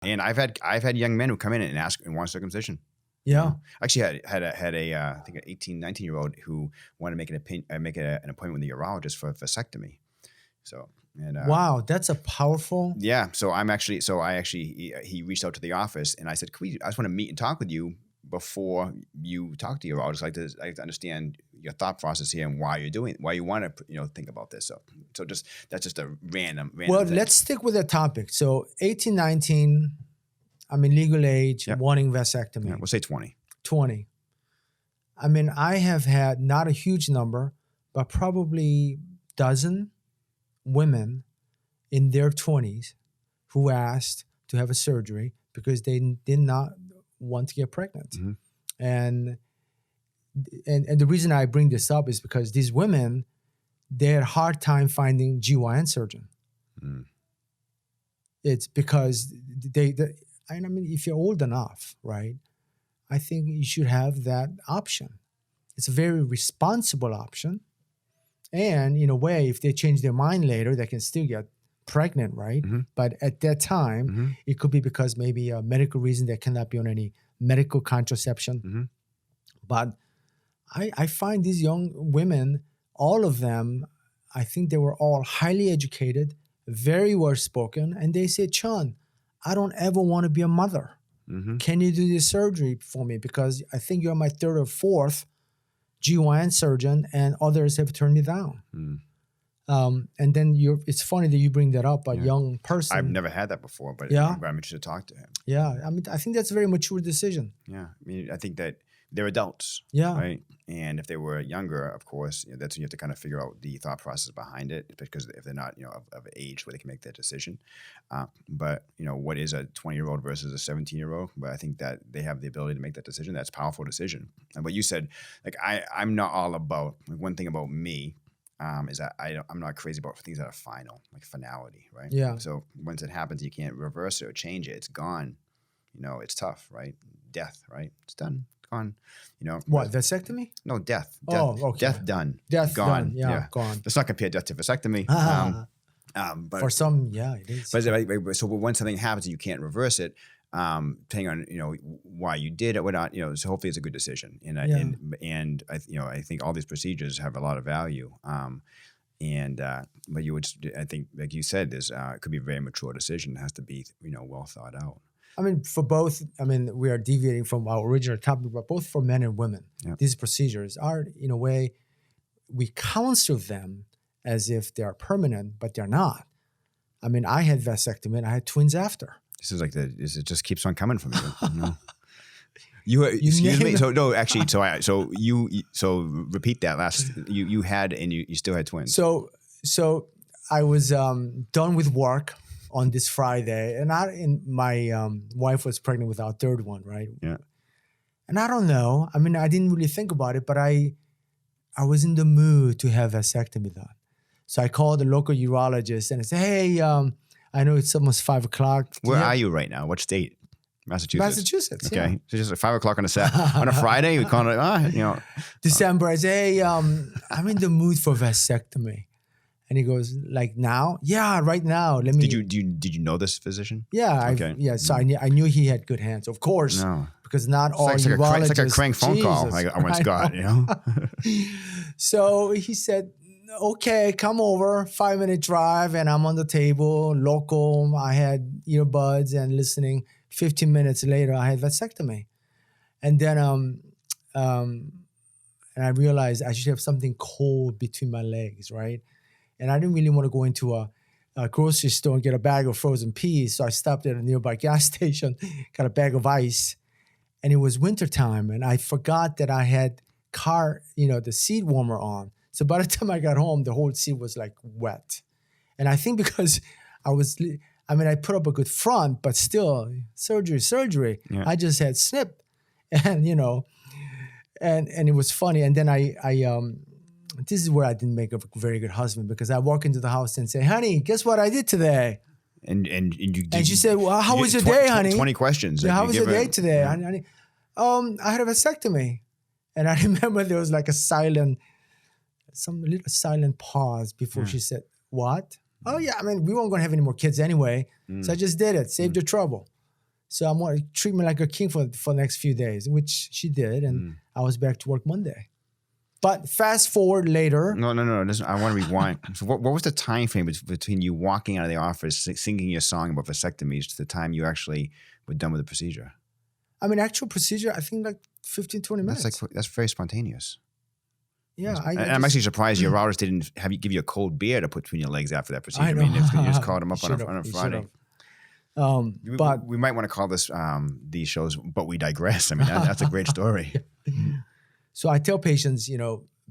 And I've had young men who come in and ask and want circumcision. Yeah. Actually had a I think an 18, 19-year-old who wanted to make an appointment with the urologist for a vasectomy. So Wow, that's a powerful. Yeah. So he reached out to the office and I said, I just want to meet and talk with you before you talk to your urologist. I'd like to understand your thought process here and why you want to think about this. So that's just a random Well, thing. let's stick with the topic. So 18, 19, I mean, legal age, wanting vasectomy. Yeah, we'll say 20. 20. I mean, I have had not a huge number, but probably dozen women in their 20s who asked to have a surgery because they did not want to get pregnant. Mm-hmm. And the reason I bring this up is because these women, they had a hard time finding GYN surgeon. Mm. It's because I mean, if you're old enough, right, I think you should have that option. It's a very responsible option. And in a way, if they change their mind later, they can still get pregnant, right? Mm-hmm. But at that time, it could be because maybe a medical reason they cannot be on any medical contraception. Mm-hmm. But I find these young women, all of them, I think they were all highly educated, very well spoken, and they said, "Sean, I don't ever want to be a mother. Mm-hmm. Can you do this surgery for me? Because I think you're my third or fourth GYN surgeon, and others have turned me down." And then it's funny that you bring that up, a young person. I've never had that before, but Yeah. I'm interested to talk to him. Yeah, I mean, I think that's a very mature decision. Yeah, I mean, I think that they're adults, Yeah. right? And if they were younger, of course, that's when you have to kind of figure out the thought process behind it, because if they're not, of age where they can make that decision. But what is a 20-year-old versus a 17-year-old? But I think that they have the ability to make that decision. That's a powerful decision. And what you said, like I'm not all about. One thing about me is that I'm not crazy about things that are final, like finality, right? Yeah. So once it happens, you can't reverse it or change it. It's gone. It's tough, right? Death, right? It's done. Gone. What, vasectomy? No, death. Oh, okay. Death done. Death gone. done. Yeah, gone. Let's not compare death to vasectomy. But for some, yeah, it is. But so when something happens and you can't reverse it, depending on why you did it, whatnot, so hopefully it's a good decision. And I think all these procedures have a lot of value. But I think, like you said, it could be a very mature decision. It has to be well thought out. I mean, for both, we are deviating from our original topic, but both for men and women, these procedures are, in a way, we counsel them as if they are permanent, but they're not. I mean, I had vasectomy and I had twins after. This is like it just keeps on coming from you. Excuse me. So no, actually, so repeat that last. You had and you still had twins. So I was done with work on this Friday, and my wife was pregnant with our third one, right? Yeah. And I don't know. I mean, I didn't really think about it, but I was in the mood to have vasectomy done. So I called the local urologist and I said, "Hey, I know it's almost 5 o'clock. Where are you right now? What state? Massachusetts. Okay. Yeah. So just like 5 o'clock on a Friday, we call it December. I say, "Hey, I'm in the mood for vasectomy." And he goes, "Like now?" "Yeah, right now. Let me." Did you know this physician? Yeah. Okay. So I knew he had good hands, of course. No. Because not all urologists. It's like a crank phone call I once got, So he said, "Okay, come over, 5-minute drive." And I'm on the table, local. I had earbuds and listening. 15 minutes later, I had vasectomy. And then and I realized I should have something cold between my legs, right? And I didn't really want to go into a grocery store and get a bag of frozen peas. So I stopped at a nearby gas station, got a bag of ice. And it was wintertime, and I forgot that I had the seat warmer on. So by the time I got home, the whole seat was like wet. And I think because I put up a good front, but still, surgery. Yeah. I just had snip, and and it was funny. And then I this is where I didn't make a very good husband, because I walk into the house and say, "Honey, guess what I did today?" And she said, "Well, how was your day, honey?" 20 questions. Yeah, how was your day today, honey? I had a vasectomy. And I remember there was like some little silent pause before she said, "What?" "Oh yeah, we weren't going to have any more kids anyway. So I just did it. Saved your trouble." So I'm going to treat me like a king for the next few days, which she did. And I was back to work Monday. But fast forward later. No. Listen, I want to rewind. So what was the time frame between you walking out of the office, singing your song about vasectomies, to the time you actually were done with the procedure? I mean, actual procedure, I think like 15, 20 minutes. That's very spontaneous. Yeah. I'm actually surprised your urologist didn't give you a cold beer to put between your legs after that procedure. I know. mean, you just called him up on a Friday. But we might want to call this these shows, but we digress. I mean, that's a great story. So I tell patients,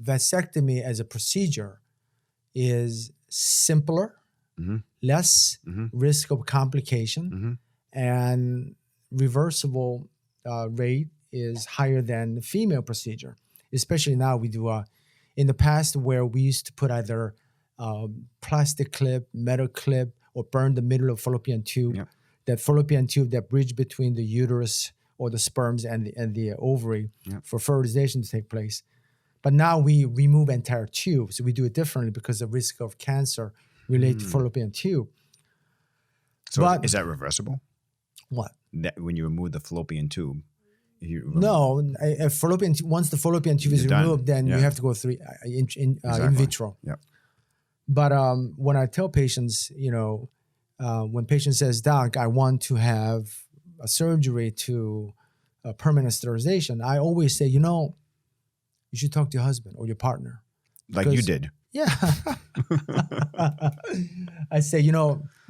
vasectomy as a procedure is simpler, less risk of complication, and reversible rate is higher than the female procedure. Especially now we do, in the past where we used to put either plastic clip, metal clip, or burn the middle of fallopian tube. Yep. That fallopian tube, that bridge between the uterus or the sperms and the ovary for fertilization to take place. But now we remove entire tube. So we do it differently because the risk of cancer related to fallopian tube. So is that reversible? What? That when you remove the fallopian tube? No, once the fallopian tube is removed, then you have to go through in vitro. Yep. But when I tell patients, when patient says, "Doc, I want to have a surgery to permanent sterilization," I always say, you should talk to your husband or your partner. Like you did. Yeah. I say,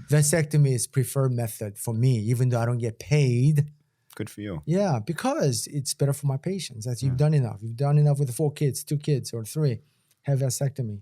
vasectomy is preferred method for me, even though I don't get paid. Good for you. Yeah, because it's better for my patients. As you've done enough. You've done enough with 4 kids, 2 kids, or 3. Have vasectomy.